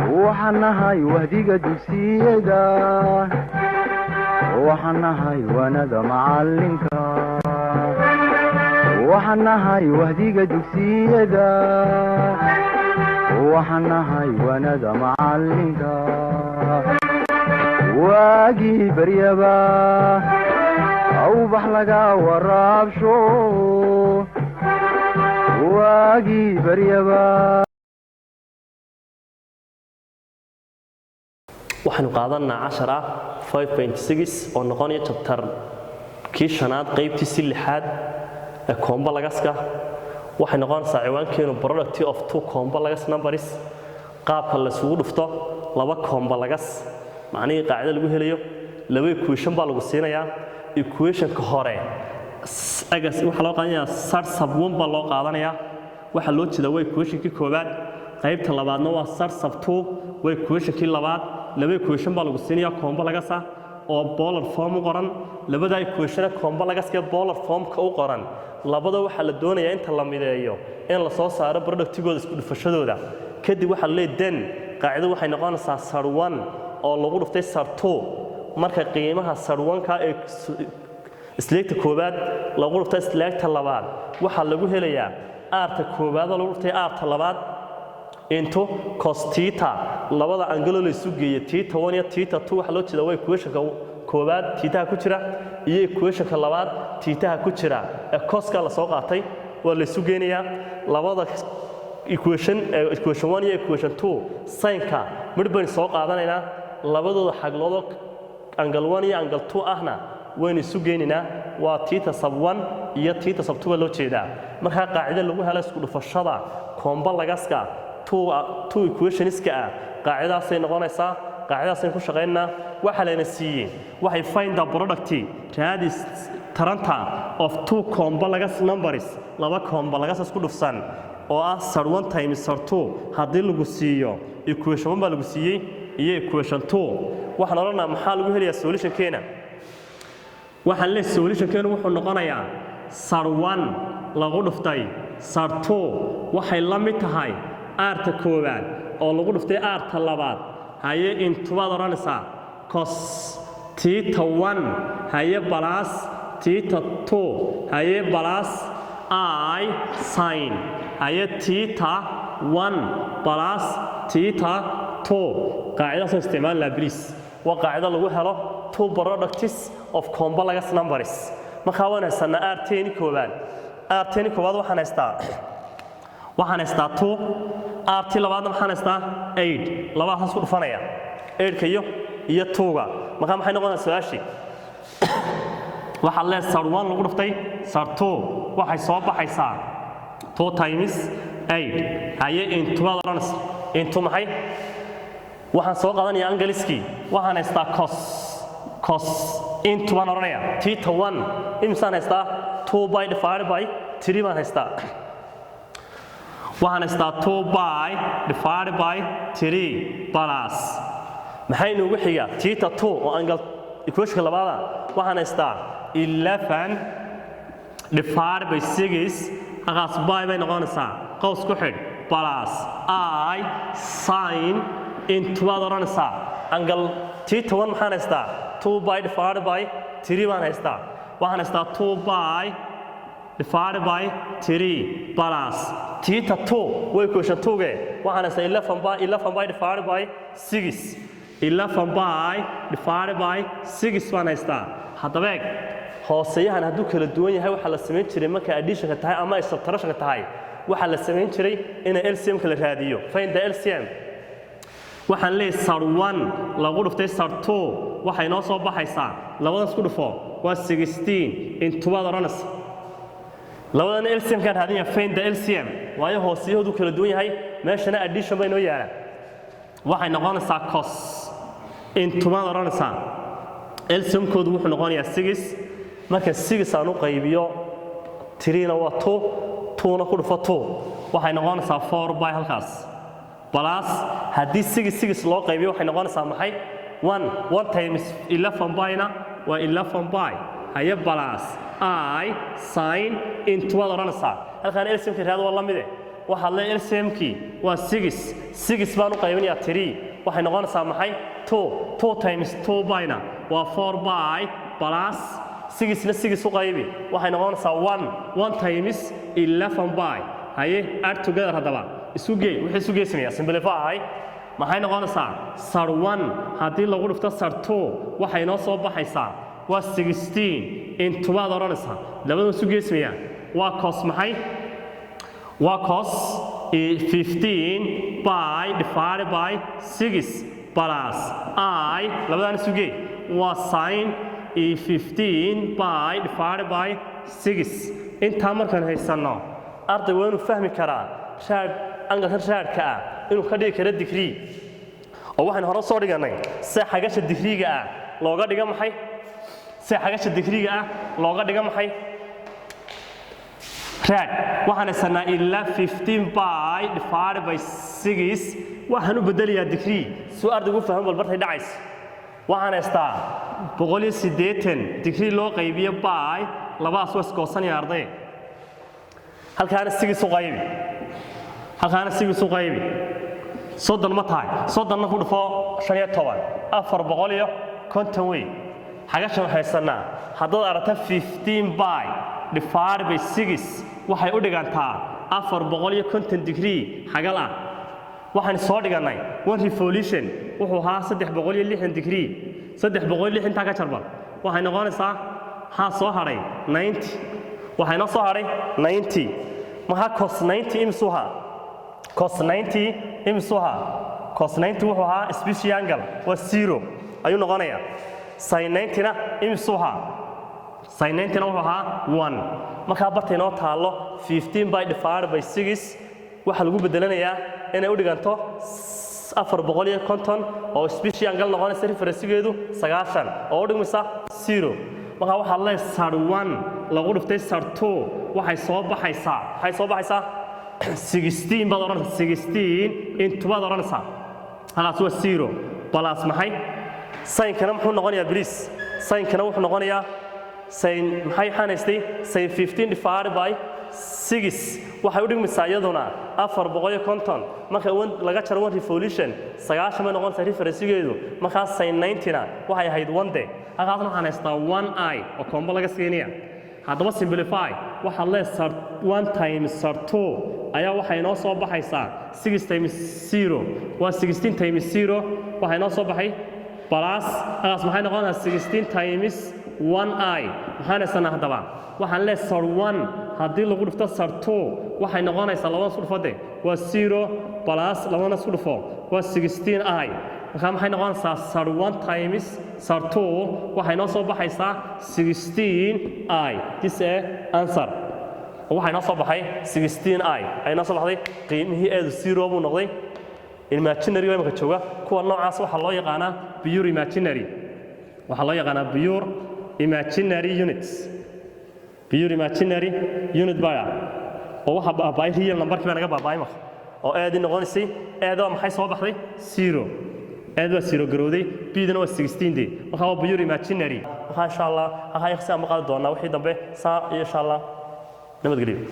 وحنهاي وهديك دوسيدا وحنهاي وانا معلمك وحنهاي وهديك دوسيدا وحنهاي وانا معلمك واجي بريبا او بحلقا ورابشو واجي بريبا waxaanu qaadanaa 5.6 oo noqonaya chapter kii shanaad qaybtiisii lixaad ee complex-ka waxay noqonaysaa ciwaankeenu product of two complex numbers qaabka la isugu dhufto laba complex macnaheedu qaacida lagu helayo laba equation baa lagu siinayaa equation ka hore waxa loo qaadanayaa sar sub 1 baa loo qaadanayaa waxa loo jeedaa waa equation kii koobaad qaybta labaadna waa sar sub 2 waa equation kii labaad laba equation baa lagu siinayaa complex ah oo polar form u qoran labada equation complex-ka polar form-ka u qoran labada waxa la doonayaa inta la mideeyo in la soo saaro productigooda isku dhufashadooda kadib waxa la leeyahay qaacida waxay noqonaysaa sar 1 oo lagu dhuftay sar 2 marka qiimaha sar 1ka ee isleegta koobaad lagu dhuftay isleegta labaad waxa lagu helayaa aarta koobaad lagu dhuftay aarta labaad into cos theta labada angle la isu geeyay theta 1 iyo theta 2 waxa loo jeedaa way equation-ka koobaad theta ku jira iyo equation-ka labaad theta ku jira ee cos-ka la soo qaatay waa la isu geenayaa labada equation 1 iyo equation 2 sin-ka midban soo qaadanaynaa labadooda xaglood angle 1 iyo angle 2 ahna waynu isu geeninaa waa theta sub 1 iyo theta sub 2 loo jeedaa marka qaacida lagu helo isku dhufashada complex-ka two equations-ka qaacidaas ay noqonaysaa qaacidaas ay ku shaqeynaa waxa la siiyay waxay find the product raadis taranta of two complex numbers laba complex isku dhufsan oo ah sar 1 times sar 2 hadii lagu siiyo equation 1 baa lagu siiyay iyo equation 2 waxaan oranaynaa maxaa lagu helayaa solution-keena waxaan leeyahay solution-keena wuxuu noqonayaa sar 1 lagu dhuftay sar 2 waxay la mid tahay aarta koobaad oo lagu dhuftay aarta labaad haye intubaad oranaysaa cos theta 1 haye plus theta 2 haye plus I sin haye theta 1 plus theta 2 qaacidadaas isticmaal la please waa qaacida lagu helo two products of complex numbers marka waan haysanaa aarteeni koobaad waxaan haystaa 2 RT labaadna waxaan haystaa 8 laba haas ku dhufanaya 8 iyo 2ga marka maxay noqonaysaa su'aashi waxa la sar 1 lagu dhuftay sar 2 waxay soo baxaysaa 2 times 8 haye into balance into maxay waxaan soo qaadanayaa angaliski waxaan haystaa cos into baan oranaya theta 1 imsaan haystaa 2 by divided by 3 baan haystaa waxaan haystaa 2 by divided by 3 plus maxay noogu xiga theta 2 oo angle equation labaada waxaan haystaa 11 divided by 6 hagaas by bay noqonaysaa qaws ku xidh plus I sin into baad oranaysaa angle theta 1 maxaan haystaa 2 by divided by 3 baan haystaa waxaan haystaa 2 by divided by 3 plus theta 2 way equation 2 waxaan haystaa 11 by divided by 6 11 by divided by 6 baan haystaa haddaba eeg hooseeyahan hadduu kala duwan yahay waxa la sameyn jiray marka addition-ka tahay ama subtraction-ka tahay waxa la sameyn jiray in LCM-ka la raadiyo find the LCM waxaan leeyahay sar 1 lagu dhuftay sar 2 waxay noo soo baxaysaa labadaas ku dhufo waa 16 into baad oranaysa labadan LCM kan raadinaya find the LCM waayo hooseyahoodu kala duwan yahay meeshana addition bay noo yaalaan waxay noqonaysaa cos into baad oranaysaa LCM-koodu wuxuu noqonayaa 6 marka 6 aan u qaybiyo 3 na waa 2 na ku dhufo 2 waxay noqonaysaa 4 by halkaas plus haddii 6 loo qaybiyo waxay noqonaysaa maxay 1 times 11 by na waa 11 by haye plus I sin into baad oranaysaa halkaan LCM-ka raad waa la mid waxaad leeyahay LCM-kii waa 6 baan u qaybinayaa 3 waxay noqonaysaa maxay 2 times 2 byna waa 4 by plus 6 na 6 u qaybi waxay noqonaysaa 1 times 11 by haye add together hadaba isu geey wixii isu geeysanaya simplify maxay noqonaysaa sar 1 haddii lagu dhufto sar 2 waxay noo soo baxaysaa waa 16 into baad oranaysaa labada isu geeysanaya waa cos maxay waa cos 15 by divided by 6 plus I labadan isu geey waa sin 15 by divided by 6 inta markaan haysano arday waa inuu fahmi karaa shaad angalka shaadka ah inuu ka dhigi karo degree oo waxaan hore soo dhiganay si xagasha degree-ga ah looga dhiga maxay si xagasha degree-ga ah looga dhiga maxay raad waxaan haysanaa ilaa 15 by divided by 6 waxaan u bedelayaa degree soo ardaygu fahmo bal bartay dhacays waxaan haystaa 180 degree loo qaybiyo by labadaas waa iskoosanaya arday halkaana 6 u qaybi halkaana 6 u qaybi soddon ma tahay soddonna ku dhufo 15 450 wey xagashan haysanaa haddaad aragta 15 by divided by 6 waxay u dhigantaa 450 degree xagal ah waxaan soo dhiganay one revolution wuxuu ahaa 360 degree 360 inta ka jarbal waxay noqonaysaa soo haray 90 waxay noo soo haray 90 maha cos 90 imsuha cos 90 imsuha cos 90 wuxuu ahaa special angle waa 0 ayuu noqonayaa sin 90 na imsuha sin 90 na wuxuu ahaa 1 marka bartay noo taalo 15 by divided by 6 waxa lagu bedelanayaa inay u dhiganto 450 oo special angle noqonaysa reference-geedu 90 oo u dhigmaysa 0 marka waxa la sar 1 lagu dhiftay sar 2 waxay soo baxaysaa 16 baad oranaysaa 16 into baad oranaysaa halkaas waa 0 plus maxay sin-kana muxuu noqonayaa please sin-kana wuxuu noqonayaa sin maxay xanaystay sin 15 divided by 6 waxay u dhigmaysaa iyaduna 450 marka laga jaro one revolution 9 ma noqonaysaa reference-geedu marka sin 90 na waxay ahayd 1 day halkaas waxaan haystaa 1 i oo combo laga siinaya haddaba simplify waxa la sar 1 times sar 2 ayaa waxay noo soo baxaysaa 6 times 0 waa 16 times 0 waxay noo soo baxay plus halkaas maxay noqonaysaa 16 times 1i maxaan haysanaa haddaba waxaan leeyahay sar 1 haddii lagu dhufto sar 2 waxay noqonaysaa labada isku dhufade waa 0 plus labada isku dhufo waa 16i marka maxay noqonaysaa sar 1 times sar 2 waxay noo soo baxaysaa 16i this is answer waxay noo soo baxay 16i ay noo soo baxday qiimihii eedu 0 buu noqday imaginary waa imaka jooga kuwa noocaas waxaa loo yaqaanaa pure imaginary waxaa loo yaqaanaa pure imaginary units pure imaginary unit baa oo waxa baabaay real numberkii baa naga baabaay marka oo eedii noqonaysay eedoo maxay soo baxday 0 eed waa 0 garowday bidana waa 16 day marka waa pure imaginary waxa insha Allah waxa ikhtisaam qaadi doonaa wixii dambe saa insha Allah nabadgelyo